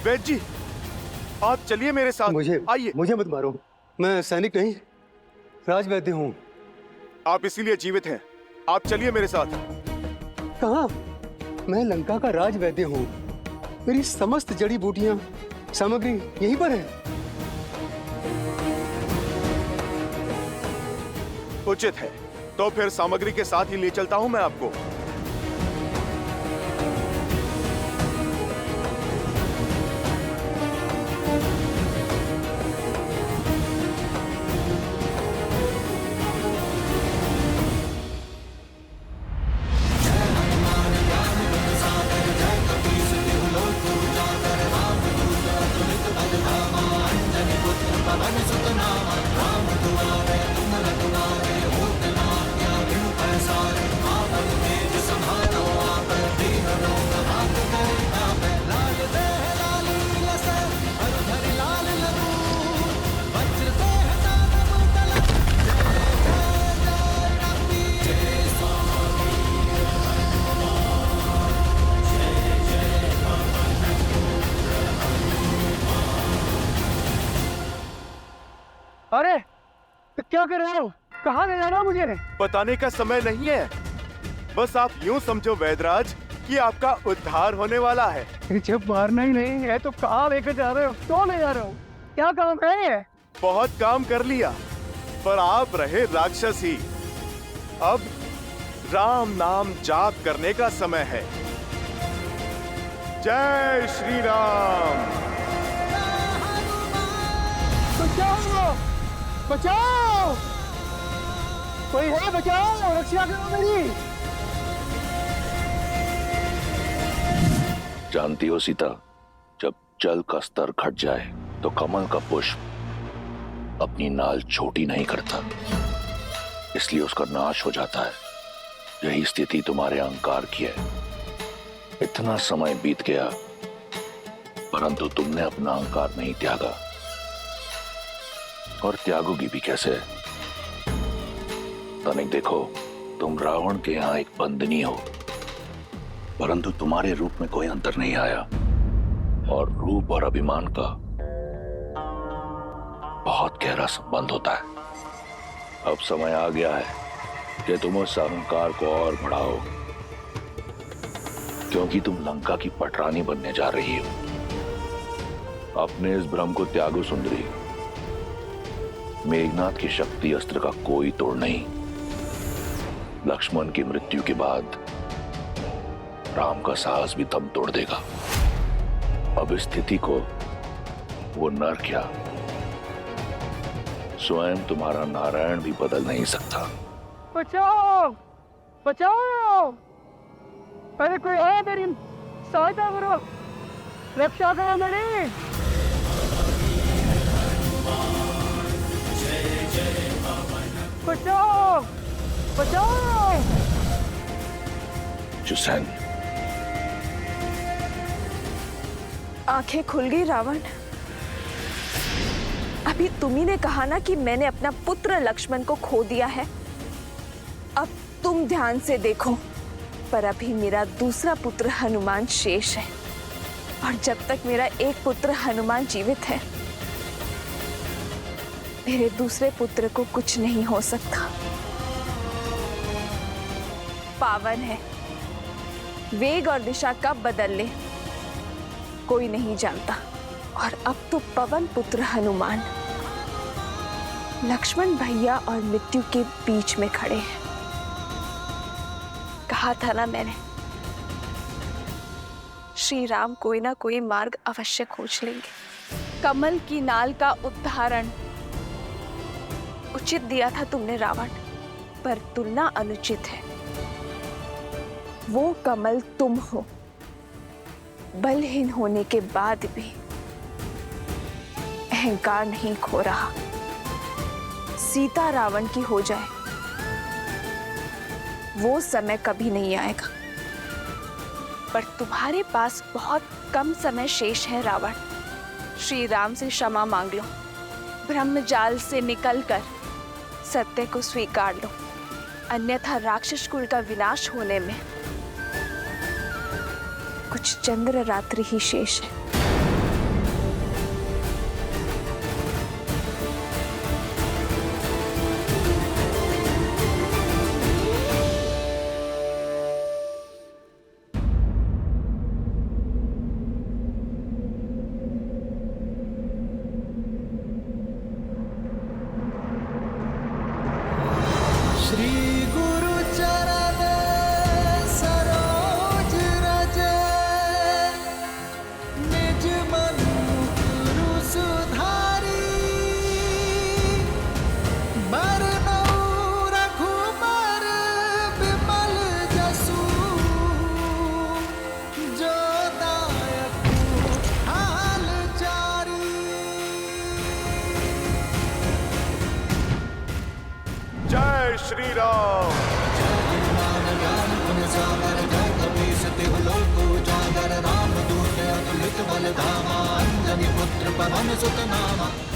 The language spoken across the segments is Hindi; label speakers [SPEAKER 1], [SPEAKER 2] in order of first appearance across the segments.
[SPEAKER 1] वैद्य जी, आप चलिए मेरे साथ। आइए।
[SPEAKER 2] मुझे मत मारो, मैं सैनिक नहीं, राजवैद्य हूँ।
[SPEAKER 1] आप इसीलिए जीवित हैं। आप चलिए मेरे साथ।
[SPEAKER 2] कहाँ? मैं लंका का राजवैद्य हूँ। मेरी समस्त जड़ी बूटियां, सामग्री यहीं पर है।
[SPEAKER 1] उचित है, तो फिर सामग्री के साथ ही ले चलता हूं मैं आपको।
[SPEAKER 3] अरे तो क्या कर रहे हो? कहाँ ले जा रहे हो मुझे?
[SPEAKER 1] बताने का समय नहीं है, बस आप यूं समझो वैद्यराज कि आपका उद्धार होने वाला है।
[SPEAKER 3] जब मारना ही नहीं है तो कहाँ लेकर जा रहे हो? क्यों ले जा रहे हो? क्या काम है?
[SPEAKER 1] बहुत काम कर लिया, पर आप रहे राक्षस ही। अब राम नाम जाप करने का समय है। जय श्री राम।
[SPEAKER 3] बचाओ! बचाओ! कोई है? बचाओ! रक्षा करो मेरी!
[SPEAKER 4] जानती हो सीता, जब जल का स्तर घट जाए तो कमल का पुष्प अपनी नाल छोटी नहीं करता, इसलिए उसका नाश हो जाता है। यही स्थिति तुम्हारे अहंकार की है। इतना समय बीत गया परंतु तुमने अपना अहंकार नहीं त्यागा, और त्यागोगी भी कैसे? तनिक देखो, तुम रावण के यहां एक बंदनी हो, परंतु तुम्हारे रूप में कोई अंतर नहीं आया, और रूप और अभिमान का बहुत गहरा संबंध होता है। अब समय आ गया है कि तुम उस अहंकार को और बढ़ाओ, क्योंकि तुम लंका की पटरानी बनने जा रही हो। अपने इस भ्रम को त्यागो सुंदरी। मेघनाथ की शक्ति अस्त्र का कोई तोड़ नहीं। लक्ष्मण की मृत्यु के बाद राम का साहस भी दम तोड़ देगा। अब इस स्थिति को वो नर क्या, स्वयं तुम्हारा नारायण भी बदल नहीं सकता।
[SPEAKER 3] बचाओ! बचाओ! अरे कोई है? मेरी सहायता करो, रक्षा करो मेरी! बचाओ! बचाओ!
[SPEAKER 4] जुसेन,
[SPEAKER 5] आंखें खुल गई रावण। अभी तुम्ही ने कहा ना कि मैंने अपना पुत्र लक्ष्मण को खो दिया है। अब तुम ध्यान से देखो, पर अभी मेरा दूसरा पुत्र हनुमान शेष है, और जब तक मेरा एक पुत्र हनुमान जीवित है, मेरे दूसरे पुत्र को कुछ नहीं हो सकता। पावन है, वेग और दिशा कब बदल ले कोई नहीं जानता। और अब तो पवन पुत्र हनुमान लक्ष्मण भैया और मृत्यु के बीच में खड़े हैं। कहा था ना मैंने, श्री राम कोई ना कोई मार्ग अवश्य खोज लेंगे। कमल की नाल का उद्धारण उचित दिया था तुमने रावण, पर तुलना अनुचित है। वो कमल तुम हो, बलहीन होने के बाद भी अहंकार नहीं खो रहा। सीता रावण की हो जाए, वो समय कभी नहीं आएगा, पर तुम्हारे पास बहुत कम समय शेष है रावण। श्री राम से क्षमा मांग लो, ब्रह्मजाल से निकलकर सत्य को स्वीकार लो, अन्यथा राक्षस कुल का विनाश होने में कुछ चंद्र रात्रि ही शेष है।
[SPEAKER 1] श्री राम।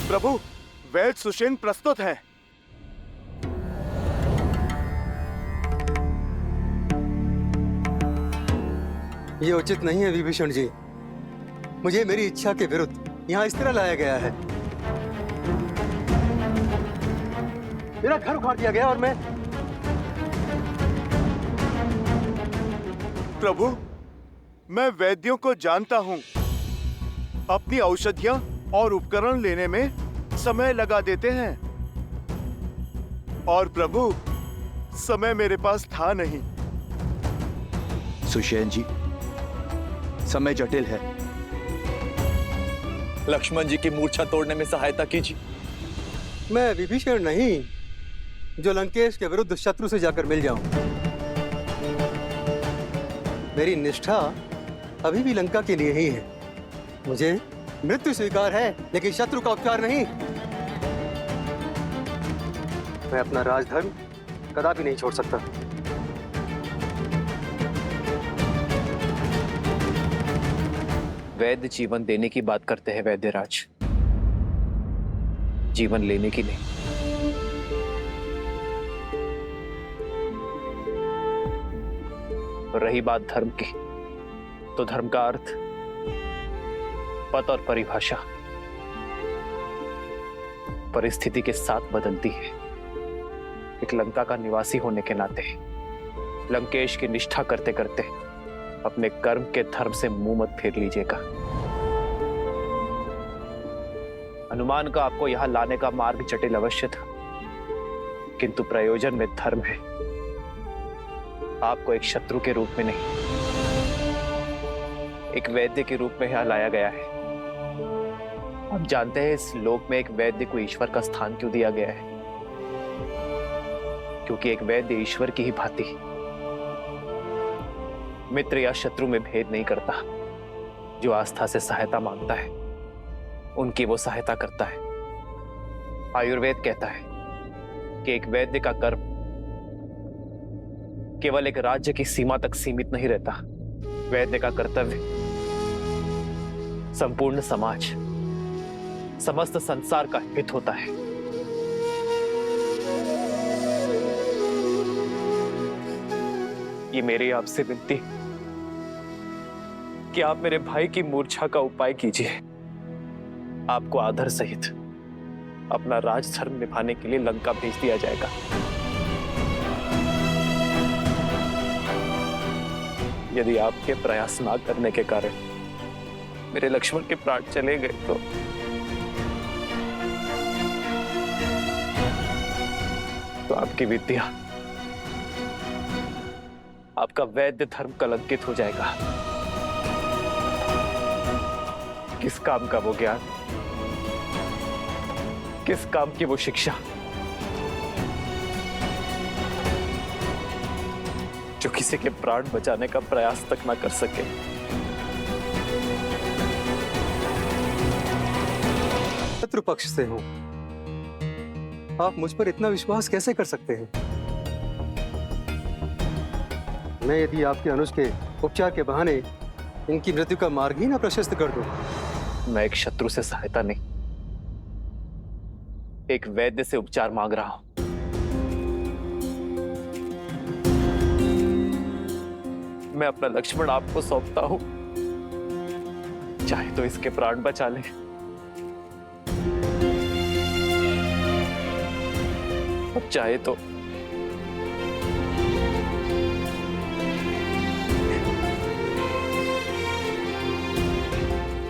[SPEAKER 1] प्रभु, वैद्य सुषेण प्रस्तुत हैं।
[SPEAKER 2] ये उचित नहीं है विभीषण जी। मुझे मेरी इच्छा के विरुद्ध यहाँ इस तरह लाया गया है। मेरा घर उखाड़ दिया गया और मैं
[SPEAKER 1] प्रभु, मैं वैद्यों को जानता हूँ। अपनी औषधियाँ और उपकरण लेने में समय लगा देते हैं। और प्रभु, समय मेरे पास था नहीं।
[SPEAKER 6] सुषेण जी, समय जटिल है।
[SPEAKER 7] लक्ष्मण जी की मूर्छा तोड़ने में सहायता कीजिए।
[SPEAKER 2] मैं विभीषण नहीं जो लंकेश के विरुद्ध शत्रु से जाकर मिल जाऊं। मेरी निष्ठा अभी भी लंका के लिए ही है। मुझे मृत्यु स्वीकार है, लेकिन शत्रु का उपचार नहीं। मैं अपना राजधर्म कदापि नहीं छोड़ सकता।
[SPEAKER 7] वैद्य जीवन देने की बात करते हैं वैद्यराज, जीवन लेने की नहीं। रही बात धर्म की, तो धर्म का अर्थ, पद और परिभाषा परिस्थिति के साथ बदलती है। एक लंका का निवासी होने के नाते लंकेश की निष्ठा करते करते अपने कर्म के धर्म से मुंह मत फेर लीजिएगा। अनुमान का आपको यहां लाने का मार्ग जटिल अवश्य था, किंतु प्रयोजन में धर्म है। आपको एक शत्रु के रूप में नहीं, एक वैद्य के रूप में यहां लाया गया है। आप जानते हैं इस लोक में एक वैद्य को ईश्वर का स्थान क्यों दिया गया है? क्योंकि एक वैद्य ईश्वर की ही भांति मित्र या शत्रु में भेद नहीं करता। जो आस्था से सहायता मांगता है, उनकी वो सहायता करता है। आयुर्वेद कहता है कि एक वैद्य का कर्म केवल एक राज्य की सीमा तक सीमित नहीं रहता। वैद्य का कर्तव्य संपूर्ण समाज, समस्त संसार का हित होता है। ये मेरी आपसे विनती कि आप मेरे भाई की मूर्छा का उपाय कीजिए। आपको आदर सहित अपना राजधर्म निभाने के लिए लंका भेज दिया जाएगा। यदि आपके प्रयास ना करने के कारण मेरे लक्ष्मण के प्राण चले गए तो आपकी विद्या, आपका वैद्य धर्म कलंकित हो जाएगा। किस काम का वो ज्ञान, किस काम की वो शिक्षा जो किसी के प्राण बचाने का प्रयास तक ना कर सके।
[SPEAKER 2] शत्रु पक्ष से हूं, आप मुझ पर इतना विश्वास कैसे कर सकते हैं? मैं यदि आपके अनुज के उपचार के बहाने इनकी मृत्यु का मार्ग ही ना प्रशस्त कर दूं।
[SPEAKER 7] मैं एक शत्रु से सहायता नहीं, एक वैद्य से उपचार मांग रहा हूं। मैं अपना लक्ष्मण आपको सौंपता हूं, चाहे तो इसके प्राण बचा ले, और चाहे तो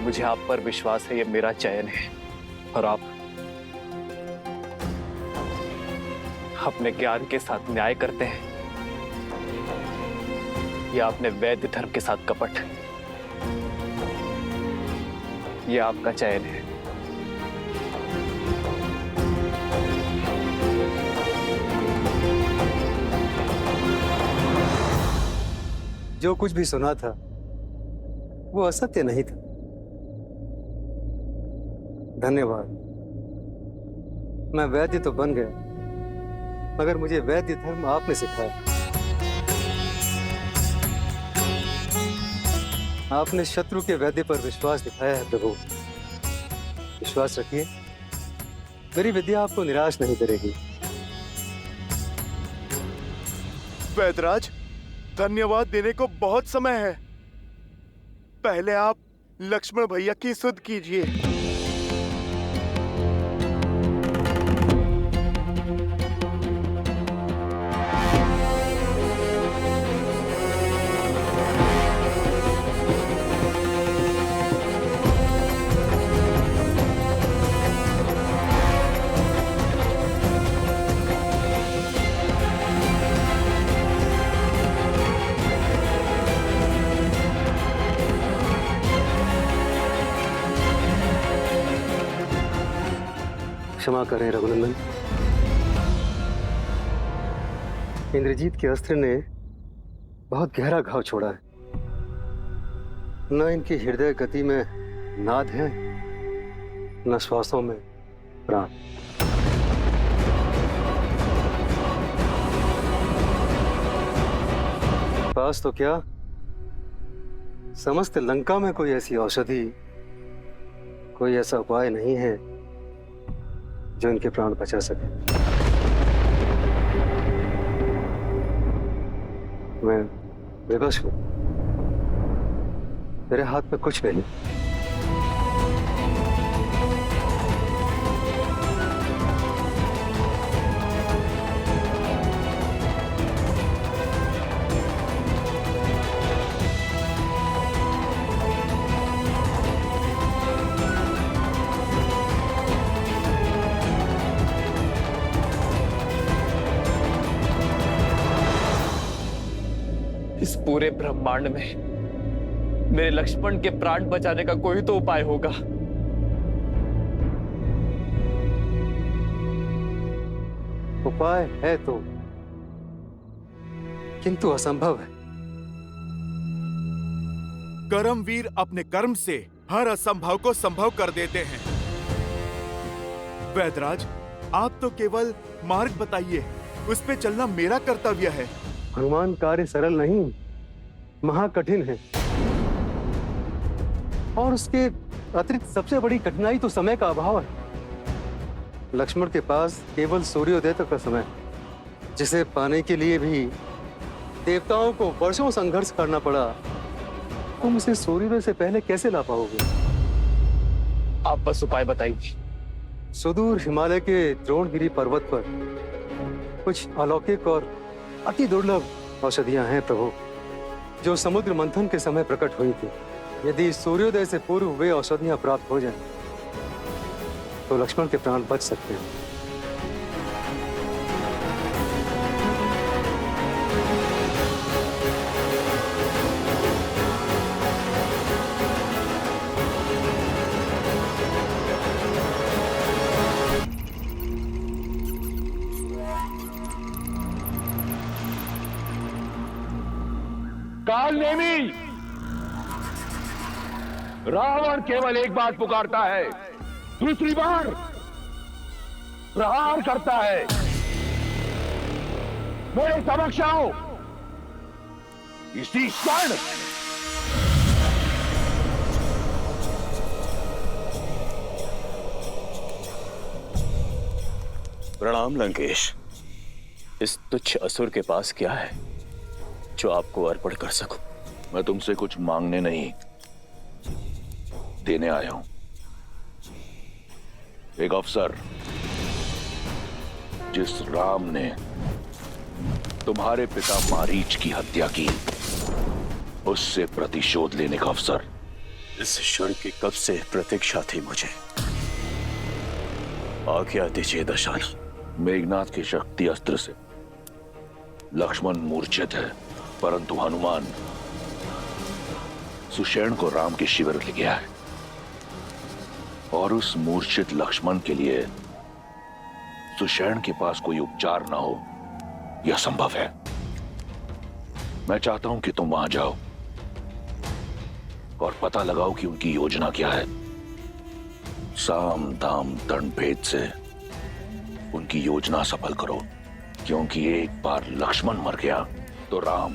[SPEAKER 7] मुझे आप पर विश्वास है, ये मेरा चयन है। और आप अपने ज्ञान के साथ न्याय करते हैं या अपने वैद्य धर्म के साथ कपट, ये आपका चयन है।
[SPEAKER 2] जो कुछ भी सुना था वो असत्य नहीं था। धन्यवाद। मैं वैद्य तो बन गया, मगर मुझे वैद्य धर्म आपने सिखाया। आपने शत्रु के वैद्य पर विश्वास दिखाया है प्रभु। विश्वास रखिए, मेरी विद्या आपको निराश नहीं करेगी।
[SPEAKER 1] वैदराज, धन्यवाद देने को बहुत समय है। पहले आप लक्ष्मण भैया की सुध कीजिए।
[SPEAKER 2] क्षमा करें रघुनंदन, इंद्रजीत के अस्त्र ने बहुत गहरा घाव छोड़ा है। न इनकी हृदय गति में नाद है, न श्वासों में प्राण। पास तो क्या, समस्त लंका में कोई ऐसी औषधि, कोई ऐसा उपाय नहीं है जो इनके प्राण बचा सके। मैं विवश हूं, मेरे हाथ में कुछ नहीं।
[SPEAKER 7] इस पूरे ब्रह्मांड में मेरे लक्ष्मण के प्राण बचाने का कोई तो उपाय होगा।
[SPEAKER 2] उपाय है तो, किंतु असंभव है।
[SPEAKER 1] कर्मवीर अपने कर्म से हर असंभव को संभव कर देते हैं। वैदराज, आप तो केवल मार्ग बताइए, उस पे चलना मेरा कर्तव्य है।
[SPEAKER 2] हनुमान, कार्य सरल नहीं, महाकठिन है। और उसके अतिरिक्त सबसे बड़ी कठिनाई तो समय का अभाव है। लक्ष्मण के पास केवल सूर्योदय तक का समय, जिसे पाने के लिए भी देवताओं को वर्षों संघर्ष करना पड़ा। तुम उसे सूर्योदय से पहले कैसे ला पाओगे?
[SPEAKER 7] आप बस उपाय बताइए।
[SPEAKER 2] सुदूर हिमालय के द्रोणगिरी पर्वत पर कुछ अलौकिक और अति दुर्लभ औषधियां हैं प्रभु, जो समुद्र मंथन के समय प्रकट हुई थी। यदि सूर्योदय से पूर्व वे औषधियां प्राप्त हो जाएं, तो लक्ष्मण के प्राण बच सकते हैं।
[SPEAKER 4] काल नेमी, रावण केवल एक बार पुकारता है, दूसरी बार प्रहार करता है। मेरे समक्ष आओ इसी क्षण।
[SPEAKER 8] प्रणाम लंकेश। इस तुच्छ असुर के पास क्या है जो आपको अर्पण कर सकूं?
[SPEAKER 4] मैं तुमसे कुछ मांगने नहीं, देने आया हूं। एक अवसर, जिस राम ने तुम्हारे पिता मारीच की हत्या की, उससे प्रतिशोध लेने का अवसर।
[SPEAKER 8] इस क्षण की कब से प्रतीक्षा थी मुझे। आज्ञा दीजिए दशानन।
[SPEAKER 4] मेघनाथ के शक्ति अस्त्र से लक्ष्मण मूर्छित है, परंतु हनुमान सुषेण को राम के शिविर ले गया है, और उस मूर्छित लक्ष्मण के लिए सुषेण के पास कोई उपचार ना हो, यह संभव है। मैं चाहता हूं कि तुम वहां जाओ और पता लगाओ कि उनकी योजना क्या है। साम दाम दंड भेद से उनकी योजना सफल करो। क्योंकि एक बार लक्ष्मण मर गया तो राम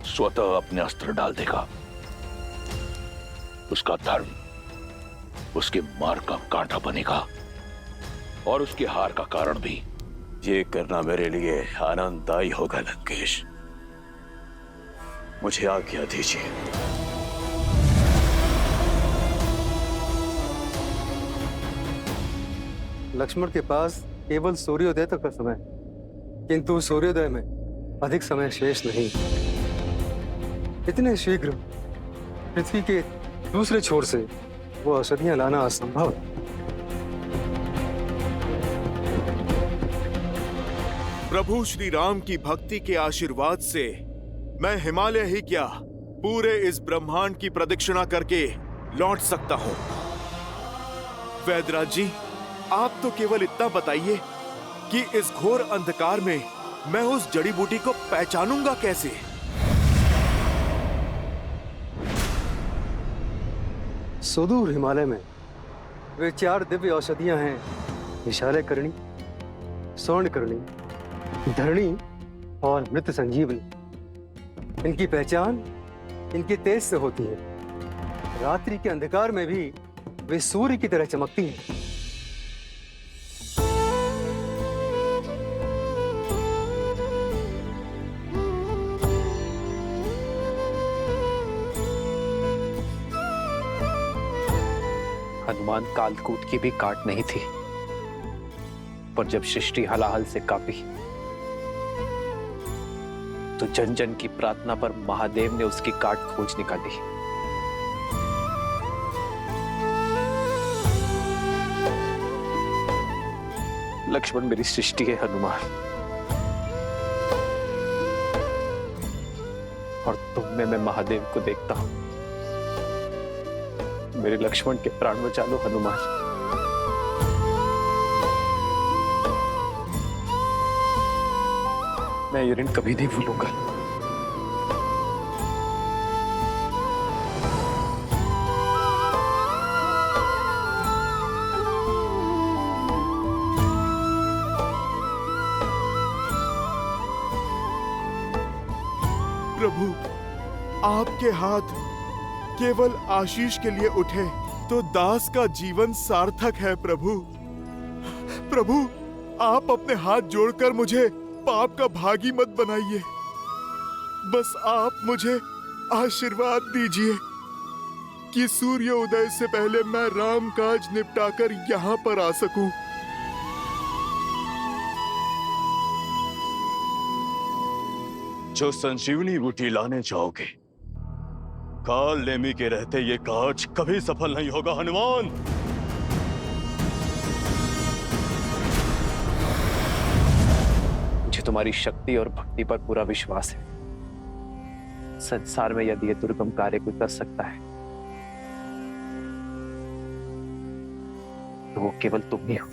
[SPEAKER 4] स्वतः अपने अस्त्र डाल देगा। उसका धर्म उसके मार्ग का कांटा बनेगा और उसके हार का कारण भी।
[SPEAKER 8] ये करना मेरे लिए आनंददायी होगा लंकेश। मुझे आज्ञा दीजिए।
[SPEAKER 2] लक्ष्मण के पास केवल सूर्योदय तक का समय, किंतु सूर्योदय में अधिक समय शेष नहीं। इतने शीघ्र पृथ्वी के दूसरे छोर से वो औषधियां लाना असंभव है।
[SPEAKER 1] प्रभु श्री राम की भक्ति के आशीर्वाद से मैं हिमालय ही क्या पूरे इस ब्रह्मांड की प्रदक्षिणा करके लौट सकता हूं। वैदराज जी, आप तो केवल इतना बताइए कि इस घोर अंधकार में मैं उस जड़ी बूटी को पहचानूंगा कैसे?
[SPEAKER 2] सुदूर हिमालय में वे 4 दिव्य औषधियां हैं, विशालकर्णी, स्वर्णकर्णी, धरणी और मृत संजीवनी। इनकी पहचान इनके तेज से होती है। रात्रि के अंधकार में भी वे सूर्य की तरह चमकती हैं।
[SPEAKER 7] हनुमान कालकूट की भी काट नहीं थी, पर जब सृष्टि हलाहल से कांपी तो जन जन की प्रार्थना पर महादेव ने उसकी काट खोज निकाली। लक्ष्मण मेरी सृष्टि है हनुमान, और तुम में मैं महादेव को देखता हूं। मेरे लक्ष्मण के प्राण बचा लो हनुमान। मैं ये ऋण कभी नहीं भूलूंगा।
[SPEAKER 1] प्रभु, आपके हाथ केवल आशीष के लिए उठे तो दास का जीवन सार्थक है। प्रभु, प्रभु, आप अपने हाथ जोड़कर मुझे पाप का भागी मत बनाइए। बस आप मुझे आशीर्वाद दीजिए कि सूर्योदय से पहले मैं राम काज निपटाकर यहाँ पर आ सकूं।
[SPEAKER 8] जो संजीवनी बूटी लाने जाओगे, काल नेमी के रहते ये काज कभी सफल नहीं होगा हनुमान।
[SPEAKER 7] मुझे तुम्हारी शक्ति और भक्ति पर पूरा विश्वास है। संसार में यदि ये दुर्गम कार्य कोई कर सकता है तो वो केवल तुम ही हो।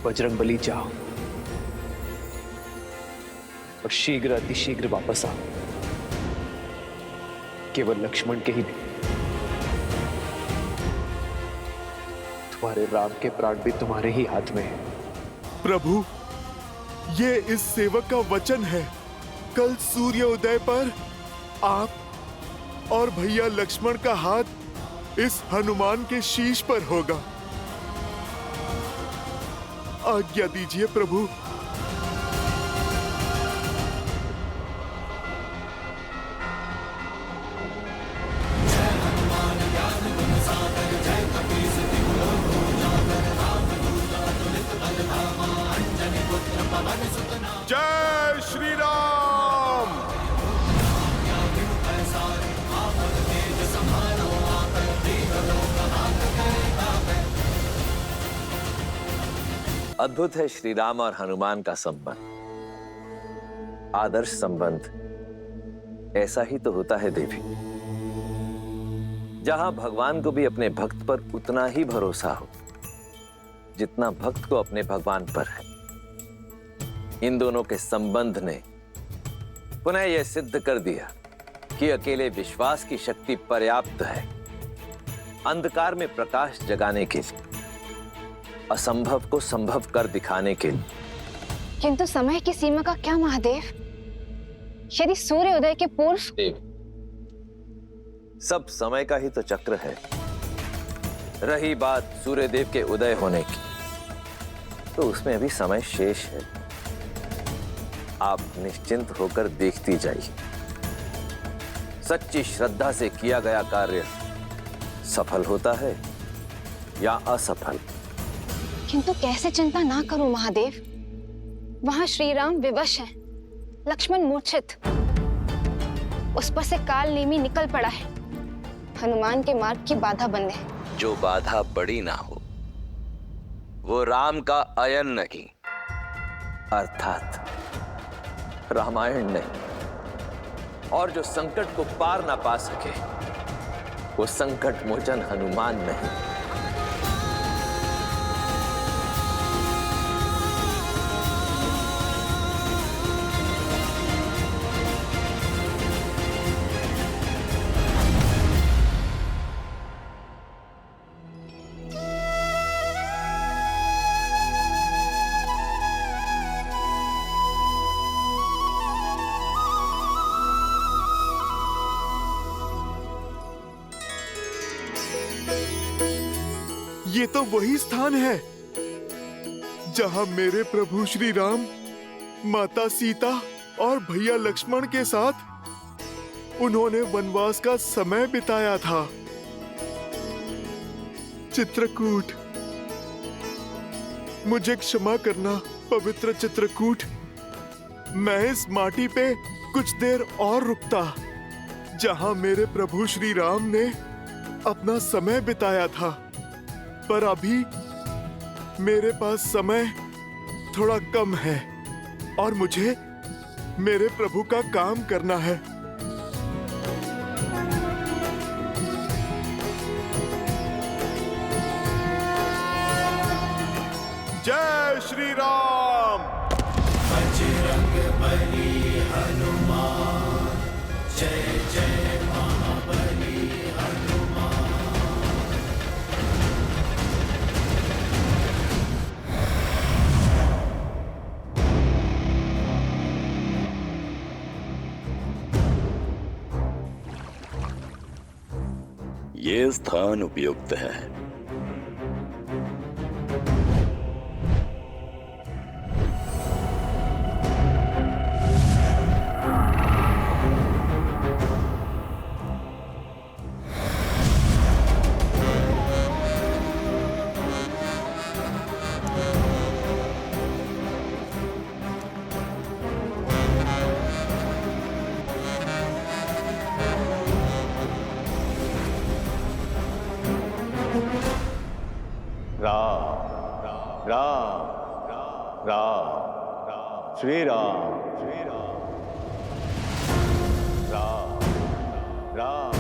[SPEAKER 7] बजरंगबली, जाओ और शीघ्र अतिशीघ्र वापस आओ। केवल लक्ष्मण के ही नहीं, तुम्हारे राम के प्राण भी तुम्हारे ही हाथ में है।
[SPEAKER 1] प्रभु, ये इस सेवक का वचन है। कल सूर्योदय पर आप और भैया लक्ष्मण का हाथ इस हनुमान के शीश पर होगा। आज्ञा दीजिए प्रभु। जय श्री राम।
[SPEAKER 9] अद्भुत है श्री राम और हनुमान का संबंध। आदर्श संबंध ऐसा ही तो होता है देवी, जहां भगवान को भी अपने भक्त पर उतना ही भरोसा हो जितना भक्त को अपने भगवान पर है। इन दोनों के संबंध ने पुनः यह सिद्ध कर दिया कि अकेले विश्वास की शक्ति पर्याप्त है अंधकार में प्रकाश जगाने के लिए। असंभव को संभव कर दिखाने के लिए।
[SPEAKER 10] किंतु समय की सीमा का क्या महादेव? यदि सूर्योदय के पूर्व।
[SPEAKER 9] देव, सब समय का ही तो चक्र है। रही बात सूर्यदेव के उदय होने की, तो उसमें अभी समय शेष है। आप निश्चिंत होकर देखती जाइए। सच्ची श्रद्धा से किया गया कार्य सफल होता है या असफल।
[SPEAKER 10] किंतु कैसे चिंता ना करूं महादेव? वहां श्री राम विवश हैं, लक्ष्मण मूर्छित, उस पर से काल नेमी निकल पड़ा है। हनुमान के मार्ग की बाधा बंद है।
[SPEAKER 9] जो बाधा बड़ी ना हो वो राम का अयन नहीं, अर्थात रामायण नहीं। और जो संकट को पार ना पा सके वो संकट मोचन हनुमान नहीं।
[SPEAKER 1] ये तो वही स्थान है जहां मेरे प्रभु श्री राम माता सीता और भैया लक्ष्मण के साथ उन्होंने वनवास का समय बिताया था। चित्रकूट, मुझे क्षमा करना पवित्र चित्रकूट। मैं इस माटी पे कुछ देर और रुकता जहां मेरे प्रभु श्री राम ने अपना समय बिताया था, पर अभी मेरे पास समय थोड़ा कम है और मुझे मेरे प्रभु का काम करना है। जय श्री राम।
[SPEAKER 11] बजरंग बली हनुमान, जय जय महाबली हनुमान।
[SPEAKER 8] ये स्थान उपयुक्त है। राम राम राम श्री राम राम राम राम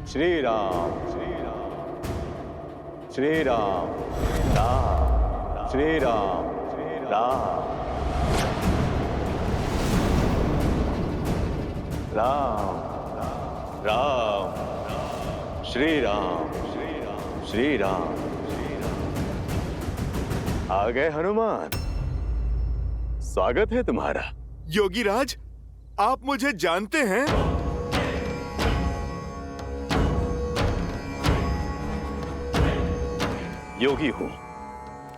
[SPEAKER 8] श्री राम श्री राम राम श्री राम राम राम राम श्री राम श्री राम। आ गए हनुमान, स्वागत है तुम्हारा।
[SPEAKER 1] योगीराज, आप मुझे जानते हैं?
[SPEAKER 8] योगी हूं,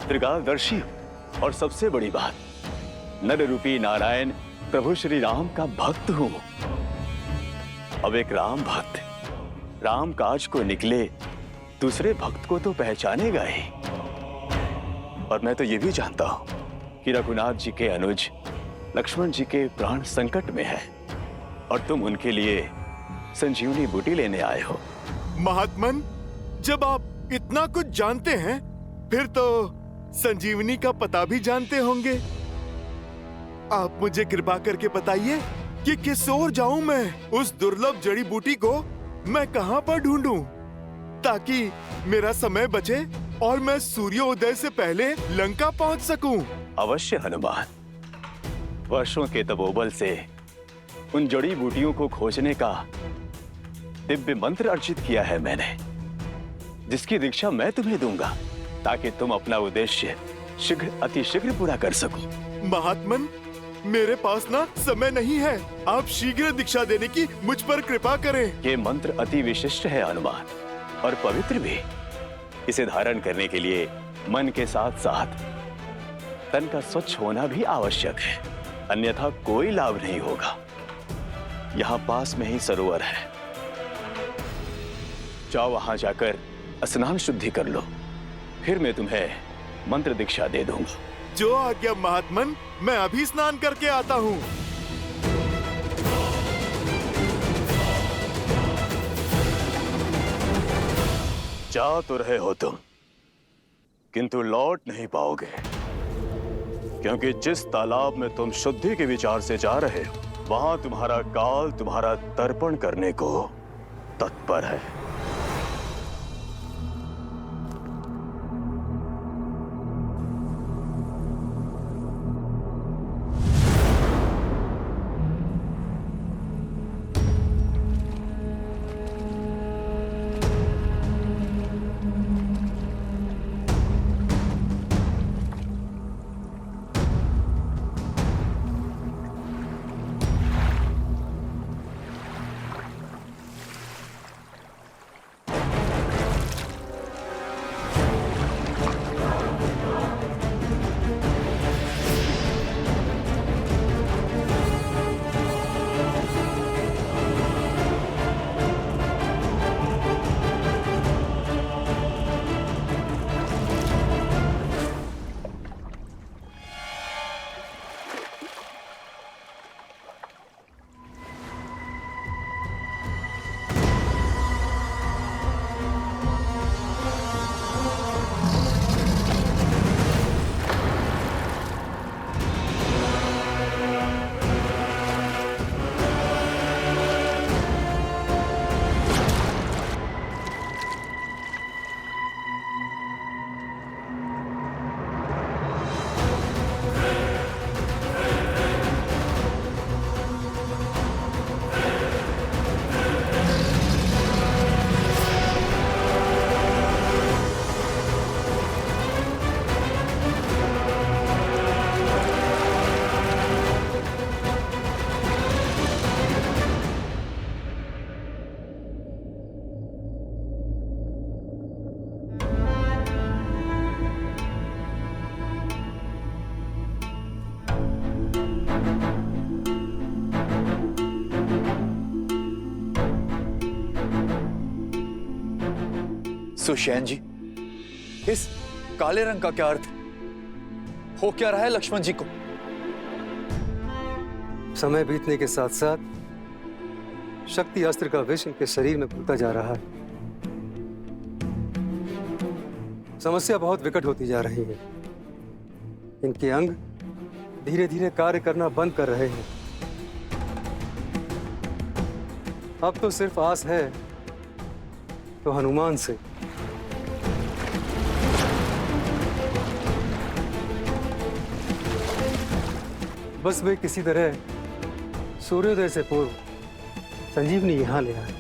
[SPEAKER 8] त्रिकालदर्शी हूं, और सबसे बड़ी बात, नर रूपी नारायण प्रभु श्री राम का भक्त हूं। अब एक राम भक्त राम काज को निकले दूसरे भक्त को तो पहचानेगा ही। और मैं तो ये भी जानता हूं कि रघुनाथ जी के अनुज लक्ष्मण जी के प्राण संकट में है और तुम उनके लिए संजीवनी बूटी लेने आए हो।
[SPEAKER 1] महात्मन, जब आप इतना कुछ जानते हैं फिर तो संजीवनी का पता भी जानते होंगे। आप मुझे कृपा करके बताइए कि किस ओर जाऊं मैं? उस दुर्लभ जड़ी बूटी को मैं कहां पर ढूंढूं ताकि मेरा समय बचे और मैं सूर्योदय से पहले लंका पहुंच सकूं?
[SPEAKER 8] अवश्य हनुमान, वर्षों के तपोबल से उन जड़ी बूटियों को खोजने का दिव्य मंत्र अर्जित किया है मैंने। जिसकी दीक्षा मैं तुम्हें दूंगा, ताकि तुम अपना उद्देश्य शीघ्र अतिशीघ्र पूरा कर सको।
[SPEAKER 1] महात्मन, मेरे पास ना समय नहीं है। आप शीघ्र दीक्षा देने की मुझ पर कृपा करें।
[SPEAKER 8] ये मंत्र अति विशिष्ट है हनुमान, और पवित्र भी। इसे धारण करने के लिए मन के साथ साथ तन का स्वच्छ होना भी आवश्यक है, अन्यथा कोई लाभ नहीं होगा। यहाँ पास में ही सरोवर है, जाओ वहां जाकर स्नान शुद्धि कर लो, फिर मैं तुम्हें मंत्र दीक्षा दे दूंगा।
[SPEAKER 1] जो आज्ञा महात्मन, मैं अभी स्नान करके आता हूँ।
[SPEAKER 8] जा तो रहे हो तुम, किंतु लौट नहीं पाओगे, क्योंकि जिस तालाब में तुम शुद्धि के विचार से जा रहे हो, वहां तुम्हारा काल तुम्हारा तर्पण करने को तत्पर है।
[SPEAKER 6] सुशैन जी, इस काले रंग का क्या अर्थ हो क्या रहा है लक्ष्मण जी को?
[SPEAKER 2] समय बीतने के साथ साथ शक्ति अस्त्र का विष इनके शरीर में घुलता जा रहा है। समस्या बहुत विकट होती जा रही है। इनके अंग धीरे धीरे कार्य करना बंद कर रहे हैं। अब तो सिर्फ आस है तो हनुमान से। बस वे किसी तरह सूर्योदय से पूर्व संजीवनी यहां ले आए।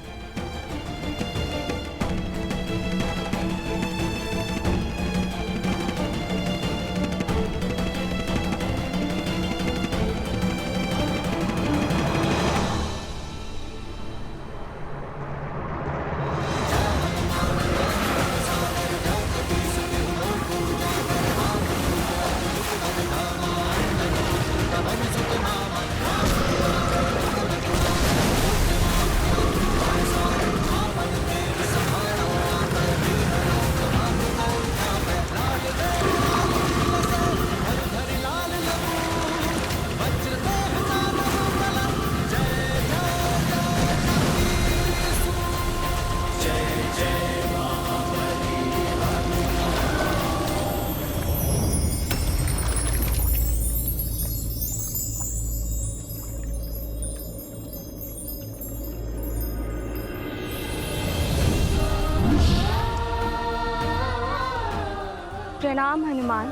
[SPEAKER 5] प्रणाम हनुमान।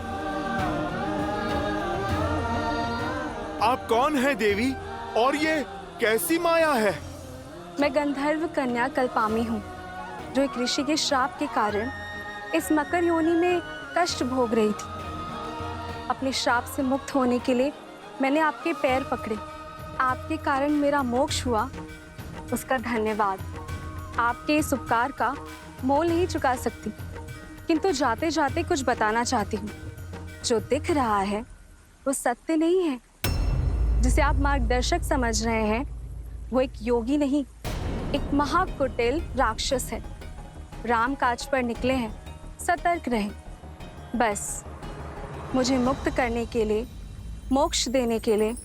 [SPEAKER 1] आप कौन है देवी, और ये कैसी माया है?
[SPEAKER 5] मैं गंधर्व कन्या कल्पामी हूँ। जो एक ऋषि के श्राप के कारण इस मकर योनि में कष्ट भोग रही थी। अपने श्राप से मुक्त होने के लिए मैंने आपके पैर पकड़े। आपके कारण मेरा मोक्ष हुआ, उसका धन्यवाद। आपके इस उपकार का मोल नहीं चुका सकती, किंतु जाते जाते कुछ बताना चाहती हूँ। जो दिख रहा है वो सत्य नहीं है। जिसे आप मार्गदर्शक समझ रहे हैं वो एक योगी नहीं, एक महाकुटिल राक्षस है। राम काज पर निकले हैं, सतर्क रहें। बस मुझे मुक्त करने के लिए, मोक्ष देने के लिए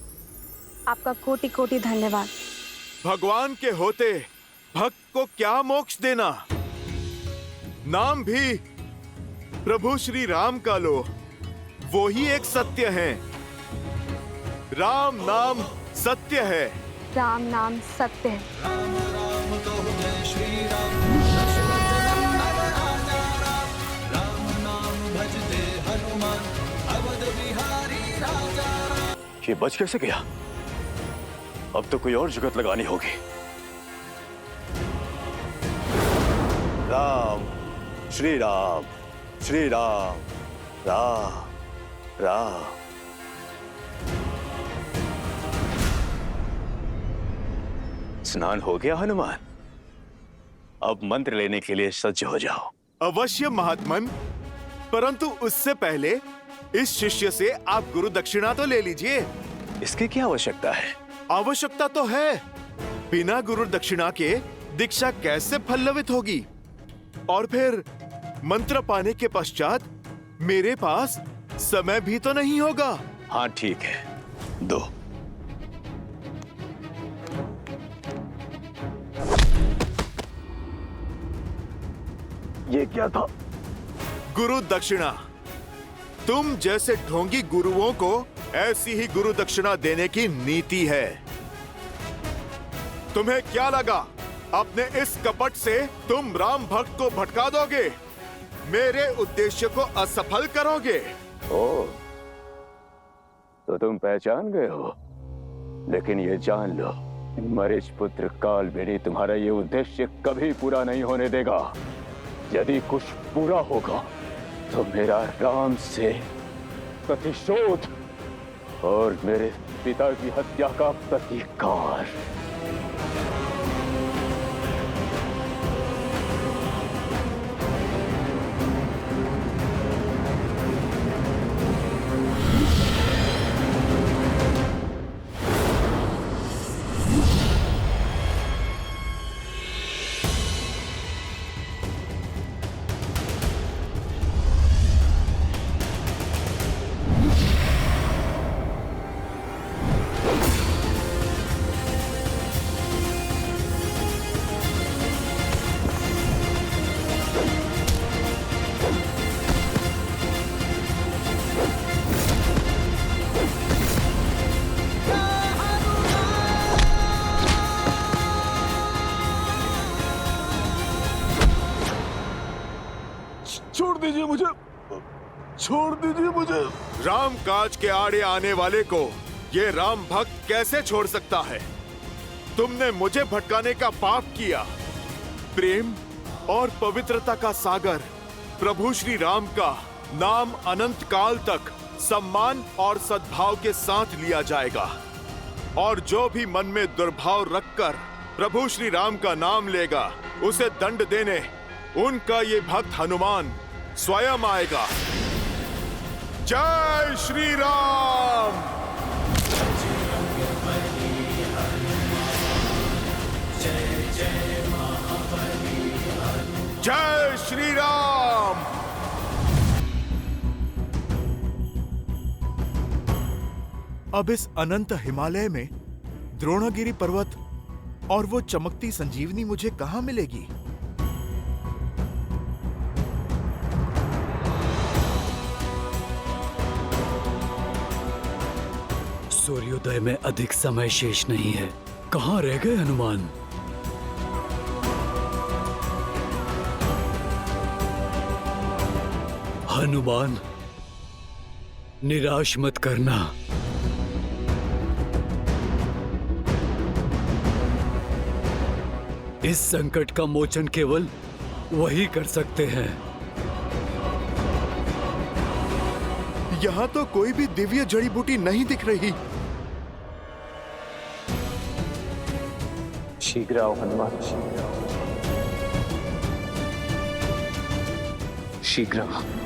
[SPEAKER 5] आपका कोटि कोटि धन्यवाद।
[SPEAKER 1] भगवान के होते भक्त को क्या मोक्ष देना? नाम भी प्रभु श्री राम का लो, वो ही एक सत्य है। राम नाम सत्य है।
[SPEAKER 5] राम नाम सत्य है।
[SPEAKER 11] राम राम तो जय श्री राम, राम नाम भजते हनुमान, अवध बिहारी राजा।
[SPEAKER 8] ये बच कैसे गया? अब तो कोई और जुगत लगानी होगी। राम श्री राम, श्री राम, राम राम। स्नान हो गया हनुमान? अब मंत्र लेने के लिए सज्ज हो जाओ।
[SPEAKER 1] अवश्य महात्मन, परंतु उससे पहले इस शिष्य से आप गुरु दक्षिणा तो ले लीजिए।
[SPEAKER 8] इसकी क्या आवश्यकता है?
[SPEAKER 1] आवश्यकता तो है। बिना गुरु दक्षिणा के दीक्षा कैसे फलवित होगी? और फिर मंत्र पाने के पश्चात मेरे पास समय भी तो नहीं होगा।
[SPEAKER 8] हाँ ठीक है, दो। ये क्या था?
[SPEAKER 1] गुरु दक्षिणा। तुम जैसे ढोंगी गुरुओं को ऐसी ही गुरु दक्षिणा देने की नीति है। तुम्हें क्या लगा अपने इस कपट से तुम राम भक्त को भटका दोगे, मेरे उद्देश्य को असफल करोगे?
[SPEAKER 8] ओ, तो तुम पहचान गए हो। लेकिन ये जान लो, मरीच पुत्र कालबेनी तुम्हारा ये उद्देश्य कभी पूरा नहीं होने देगा। यदि कुछ पूरा होगा तो मेरा राम से प्रतिशोध और मेरे पिता की हत्या का प्रतिकार।
[SPEAKER 1] छोड़ दीजिए मुझे, छोड़ दीजिए मुझे। राम काज के आड़े आने वाले को ये राम भक्त कैसे छोड़ सकता है? तुमने मुझे भटकाने का पाप किया। प्रेम और पवित्रता का सागर प्रभु श्री राम का नाम अनंत काल तक सम्मान और सद्भाव के साथ लिया जाएगा। और जो भी मन में दुर्भाव रखकर प्रभु श्री राम का नाम लेगा, उसे दंड देने उनका ये भक्त हनुमान स्वयं आएगा। जय श्री राम। जय श्री राम। अब इस अनंत हिमालय में द्रोणगिरि पर्वत और वो चमकती संजीवनी मुझे कहां मिलेगी?
[SPEAKER 12] सूर्योदय में अधिक समय शेष नहीं है। कहां रह गए हनुमान? हनुमान, निराश मत करना। इस संकट का मोचन केवल वही कर सकते हैं।
[SPEAKER 1] यहाँ तो कोई भी दिव्य जड़ी बूटी नहीं दिख रही।
[SPEAKER 7] शीघ्र आओ हनुमान, शीघ्र आओ।